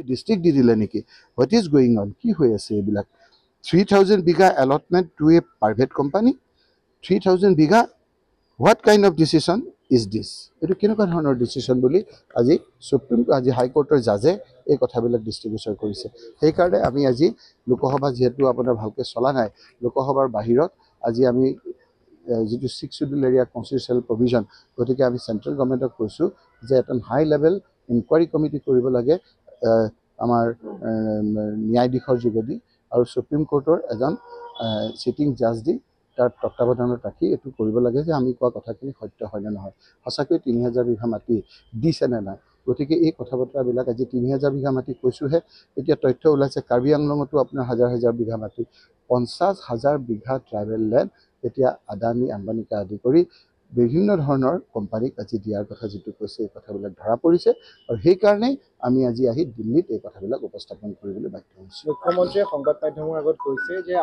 District দি দিলে নেকি what is going on কি হৈ আছে এইবিলাক 3000 বিঘা allotment to a private company 3000 বিঘা what kind of decision is this এইটো কেনেকুৱা ধৰণৰ ডিচিশ্যন বুলি আজি আজি হাইকোৰ্টৰ জাজে এই কথাবিলাক দৃষ্টিগোচৰ কৰিছে সেইকাৰণে আমি আজি লোকসভা যিহেতু আপোনাৰ ভালকৈ চলা নাই লোকসভাৰ বাহিৰত আজি আমি যিটো 6 শিডিউল এৰিয়া কনষ্টিটিউশ্যনেল প্ৰভিজন গতিকে আমি চেণ্ট্ৰেল গভৰ্ণমেণ্টক কৈছোঁ যে এটা হাই লেভেল ইনকুৱাৰী কমিটি কৰিব লাগে আমাৰ ন্যায়াধীশৰ যোগেদি আৰু সুপ্ৰিম কোৰ্টৰ এজন চিটিং জাজ দি তাৰ তত্ত্বাৱধানত ৰাখি এইটো কৰিব লাগে যে আমি কোৱা কথাখিনি সত্য হয় নে নহয় সঁচাকৈ 3000 বিঘা মাটি দিছে নে নাই গতিকে এই কথা বতৰাবিলাক আজি 3000 বিঘা মাটি কৈছোঁহে এতিয়া তথ্য ওলাইছে কাৰ্বি আংলঙতো আপোনাৰ হাজাৰ বিঘা মাটি 50,000 বিঘা ট্ৰাইবেল লেণ্ড এতিয়া আদানী আম্বানীকে আদি কৰি বিভিন্ন ধৰণৰ কোম্পানীক আজি দিয়াৰ কথা যিটো কৈছে এই কথাবিলাক ধৰা পৰিছে আৰু সেইকাৰণেই আমি আজি আহি দিল্লীত এই কথাবিলাক উপস্থাপন কৰিবলৈ বাধ্য হৈছোঁ। মুখ্যমন্ত্ৰীয়ে সংবাদ মাধ্যমৰ আগত কৈছে যে